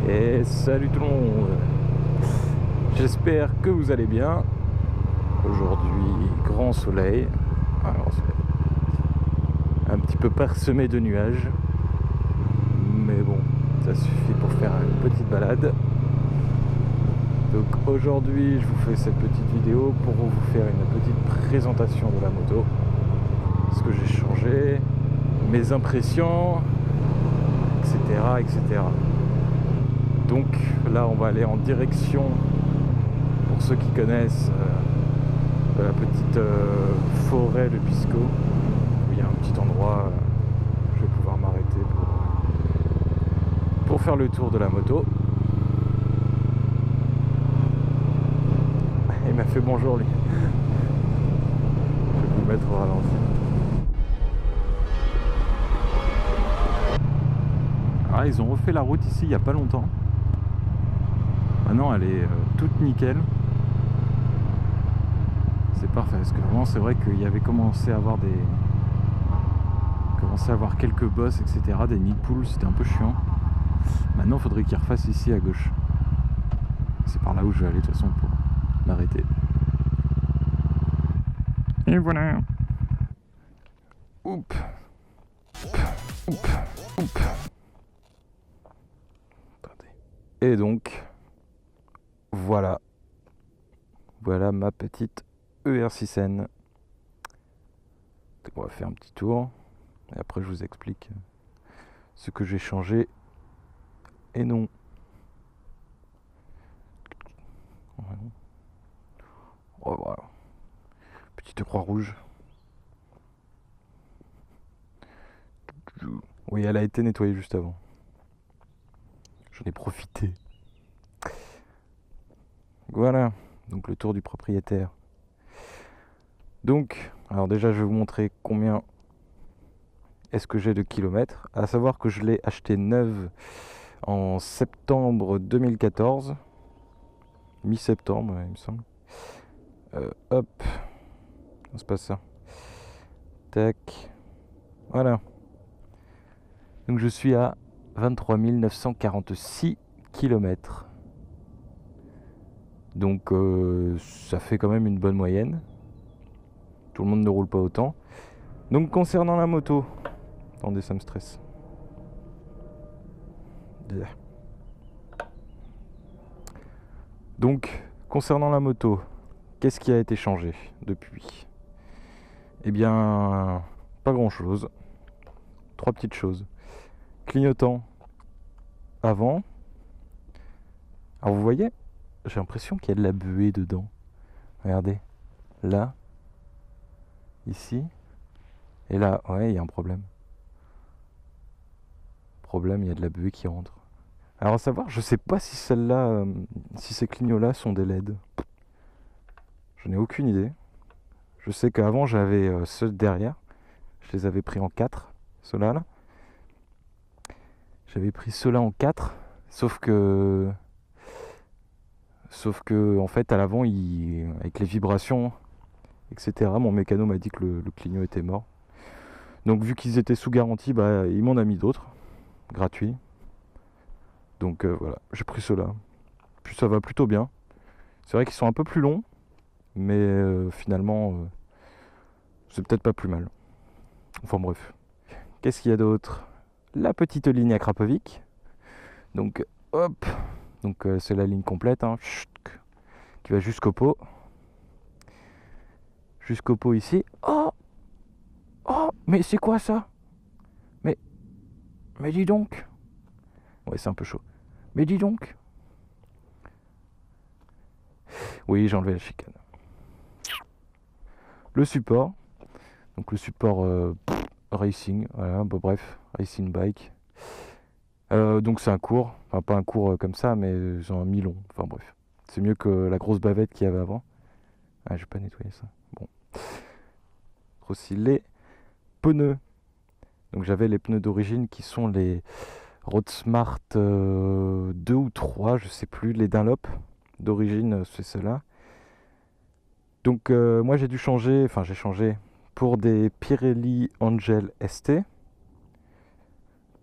Et salut tout le monde. J'espère que vous allez bien. Aujourd'hui, grand soleil. Alors, un petit peu parsemé de nuages. Mais bon, ça suffit pour faire une petite balade. Donc aujourd'hui, je vous fais cette petite vidéo pour vous faire une petite présentation de la moto. Ce que j'ai changé, mes impressions, etc., etc. Donc là, on va aller en direction, pour ceux qui connaissent, de la petite forêt de Pisco, où il y a un petit endroit où je vais pouvoir m'arrêter pour faire le tour de la moto. Il m'a fait bonjour lui. Je vais vous mettre au ralenti. Ah, ils ont refait la route ici il n'y a pas longtemps. Maintenant elle est toute nickel. C'est parfait parce que vraiment c'est vrai qu'il y avait commencé à avoir quelques bosses, etc. Des nids de poules, c'était un peu chiant. Maintenant il faudrait qu'ils refassent ici à gauche. C'est par là où je vais aller de toute façon pour m'arrêter. Et voilà. Oup. Oup. Oup. Attendez. Et donc voilà. Voilà ma petite ER6N. Donc on va faire un petit tour. Et après je vous explique ce que j'ai changé et non. Oh, voilà. Petite croix rouge. Oui, elle a été nettoyée juste avant. J'en ai profité. Voilà. Donc le tour du propriétaire. Donc, alors déjà je vais vous montrer combien est-ce que j'ai de kilomètres. À savoir que je l'ai acheté neuve en septembre 2014. Mi-septembre, il me semble. Hop. C'est pas ça. Tac. Voilà. Donc je suis à 23 946 km. Donc ça fait quand même une bonne moyenne. Tout le monde ne roule pas autant. Donc concernant la moto, attendez, ça me stresse. Donc concernant la moto, qu'est-ce qui a été changé depuis? Eh bien, pas grand chose. 3 petites choses. Clignotant avant. Alors vous voyez, j'ai l'impression qu'il y a de la buée dedans. Regardez, là, ici, et là, ouais, il y a un problème. Il y a de la buée qui rentre. Alors à savoir, je sais pas si celle-là, si ces clignots-là sont des LED. Je n'ai aucune idée. Je sais qu'avant j'avais ceux derrière. Je les avais pris en 4, ceux-là là. J'avais pris ceux-là en 4, sauf que en fait à l'avant, avec les vibrations, etc., mon mécano m'a dit que le clignot était mort. Donc vu qu'ils étaient sous garantie, bah, il m'en a mis d'autres, gratuits. Donc voilà, j'ai pris ceux-là. Puis ça va plutôt bien. C'est vrai qu'ils sont un peu plus longs, mais finalement, c'est peut-être pas plus mal. Enfin bref. Qu'est-ce qu'il y a d'autre? La petite ligne à Krapovic. Donc hop. Donc c'est la ligne complète, hein, qui va jusqu'au pot. Jusqu'au pot ici. Oh, oh, mais c'est quoi ça? Mais dis donc. Ouais, c'est un peu chaud. Mais dis donc. Oui, j'ai enlevé la chicane. Le support. Donc le support racing. Voilà, bah, bref, racing bike. Donc c'est un court. Enfin, pas un court comme ça, mais genre un mi-long. Enfin bref. C'est mieux que la grosse bavette qu'il y avait avant. Ah, j'ai pas nettoyé ça. Bon. Aussi les pneus. Donc j'avais les pneus d'origine qui sont les Roadsmart 2 ou 3, je sais plus, les Dunlop d'origine, c'est ceux-là. Donc moi j'ai changé pour des Pirelli Angel ST.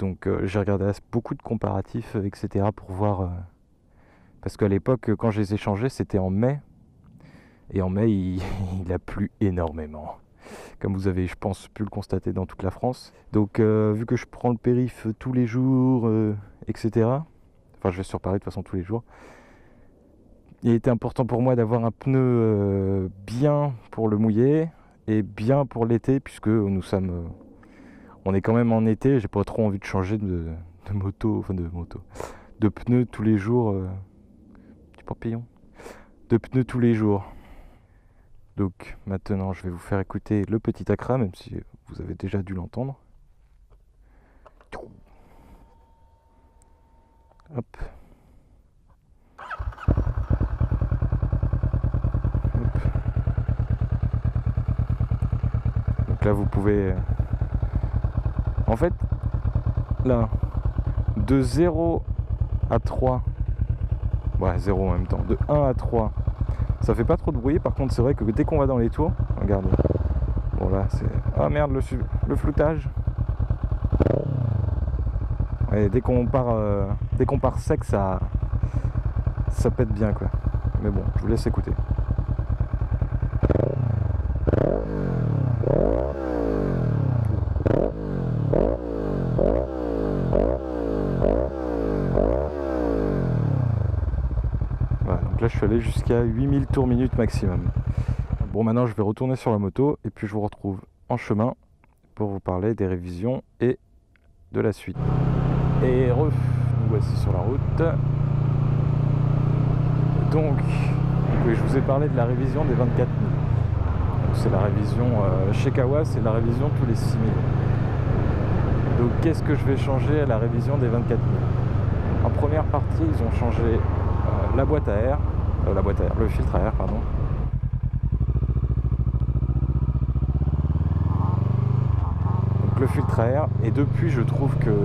Donc j'ai regardé beaucoup de comparatifs, etc. pour voir... parce qu'à l'époque, quand je les ai changés, c'était en mai. Et en mai, il a plu énormément. Comme vous avez, je pense, pu le constater dans toute la France. Donc vu que je prends le périph' tous les jours, etc. Enfin, je vais sur Paris de toute façon tous les jours. Il était important pour moi d'avoir un pneu bien pour le mouiller et bien pour l'été, puisque nous sommes... on est quand même en été, j'ai pas trop envie de changer de pneus tous les jours. Du papillon. De pneus tous les jours. Donc maintenant je vais vous faire écouter le petit Accra, même si vous avez déjà dû l'entendre. Hop. Donc là vous pouvez... En fait, là, de 0 à 3, ouais 0 en même temps, de 1 à 3, ça fait pas trop de bruit. Par contre c'est vrai que dès qu'on va dans les tours, regardez, bon là c'est... Ah merde, le floutage. Et dès qu'on part sec, ça pète bien quoi. Mais bon, je vous laisse écouter. Voilà, donc là je suis allé jusqu'à 8000 tours minute maximum. Bon, maintenant je vais retourner sur la moto et puis je vous retrouve en chemin pour vous parler des révisions et de la suite. Et nous voici sur la route. Donc oui, je vous ai parlé de la révision des 24 000. C'est la révision chez Kawa, c'est la révision tous les 6 000. Donc qu'est-ce que je vais changer à la révision des 24 000? En première partie, ils ont changé la boîte à air, le filtre à air, pardon. Donc le filtre à air, et depuis je trouve que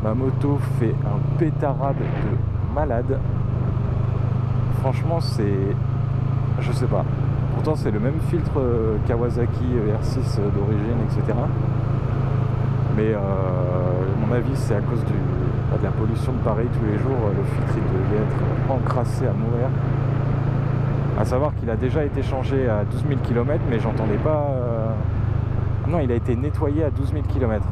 ma moto fait un pétarade de malade. Franchement, c'est... je sais pas. Pourtant, c'est le même filtre Kawasaki R6 d'origine, etc. Mais à mon avis, c'est à cause de la pollution de Paris tous les jours. Le filtre, il devait être encrassé à mourir. À savoir qu'il a déjà été changé à 12 000 km, mais j'entendais pas... Non, il a été nettoyé à 12 000 km.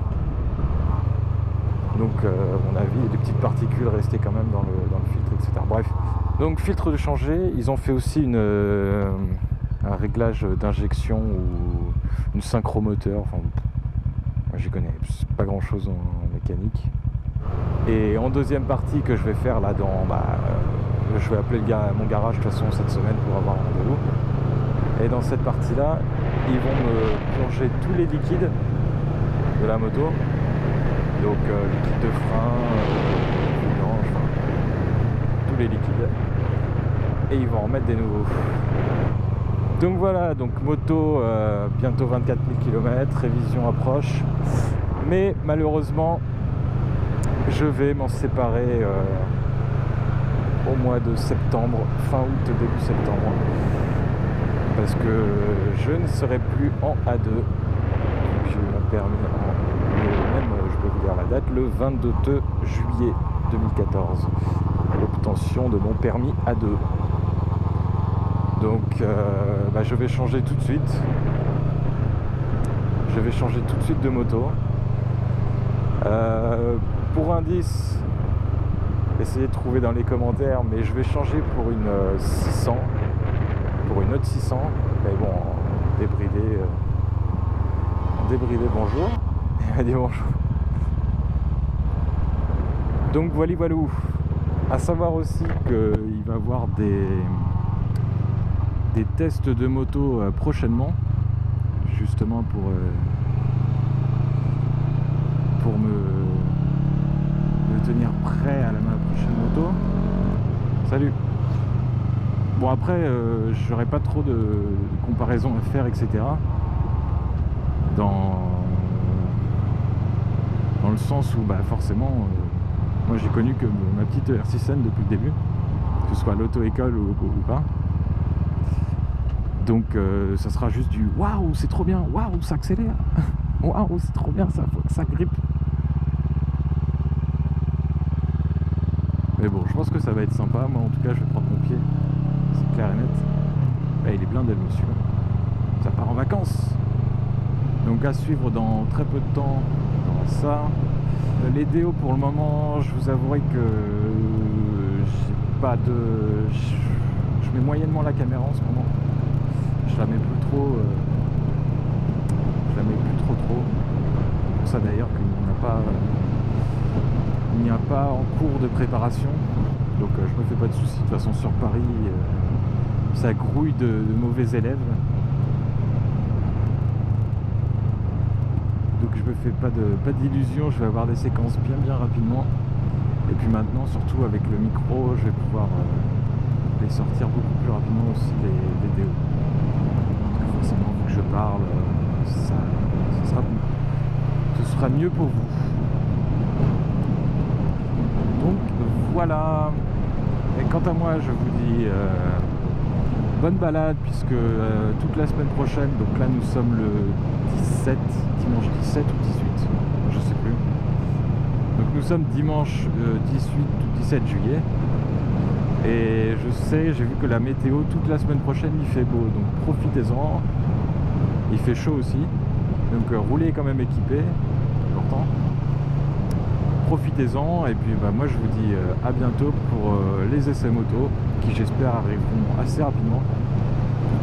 Donc à mon avis, des petites particules restaient quand même dans le filtre, etc. Bref, donc filtre de changer. Ils ont fait aussi un réglage d'injection ou une synchromoteur. Enfin, moi j'y connais pas grand chose en mécanique. Et en deuxième partie que je vais faire là je vais appeler mon garage de toute façon cette semaine pour avoir un rendez-vous. Et dans cette partie là, ils vont me plonger tous les liquides de la moto. Donc liquide de frein, vidange, tous les liquides. Et ils vont en remettre des nouveaux. Donc voilà, donc moto bientôt 24 000 km, révision approche. Mais malheureusement, je vais m'en séparer au mois de septembre, fin août, début septembre. Parce que je ne serai plus en A2. Donc j'ai eu mon permis je peux vous dire la date, le 22 juillet 2014, l'obtention de mon permis A2. Donc je vais changer tout de suite. Je vais changer tout de suite de moto. Pour indice, essayez de trouver dans les commentaires, mais je vais changer pour une 600, pour une autre 600. Mais bon, débridé, bonjour. Elle dit bonjour. Donc voilà. À savoir aussi qu'il va y avoir des tests de moto prochainement, justement pour me tenir prêt à ma prochaine moto. Salut. Bon après, j'aurai pas trop de comparaisons à faire, etc. Dans le sens où forcément moi j'ai connu que ma petite R6N depuis le début, que ce soit l'auto-école ou pas. Donc ça sera juste du waouh c'est trop bien, waouh ça accélère, waouh c'est trop bien, ça faut que ça grippe. Mais bon, je pense que ça va être sympa. Moi, en tout cas, je vais prendre mon pied. C'est clair et net. Là, il est blindé, le monsieur. Ça part en vacances. Donc, à suivre dans très peu de temps. On aura ça. Les déos, pour le moment, je vous avouerai que j'ai pas de... Je mets moyennement la caméra en ce moment. Je la mets plus trop. Je la mets plus trop. C'est pour ça d'ailleurs qu'il n'y a pas. Il n'y a pas en cours de préparation. Donc je me fais pas de soucis. De toute façon sur Paris, ça grouille de mauvais élèves. Donc je me fais pas d'illusions. Je vais avoir des séquences bien rapidement. Et puis maintenant, surtout avec le micro, je vais pouvoir les sortir beaucoup plus rapidement aussi les vidéos. Parce que forcément, vu que je parle, ce sera mieux pour vous. Donc voilà. Et quant à moi, je vous dis bonne balade, puisque toute la semaine prochaine, donc là nous sommes le 17, dimanche 17 ou 18, je sais plus. Donc nous sommes dimanche 18 ou 17 juillet. Et je sais, j'ai vu que la météo toute la semaine prochaine il fait beau, donc profitez-en. Il fait chaud aussi, donc roulez quand même équipé, important. Profitez-en, et puis moi je vous dis à bientôt pour les essais moto qui j'espère arriveront assez rapidement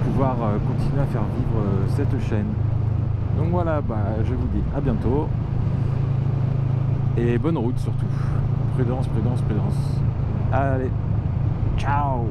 pour pouvoir continuer à faire vivre cette chaîne. Donc voilà, je vous dis à bientôt et bonne route surtout. Prudence. Allez, ciao.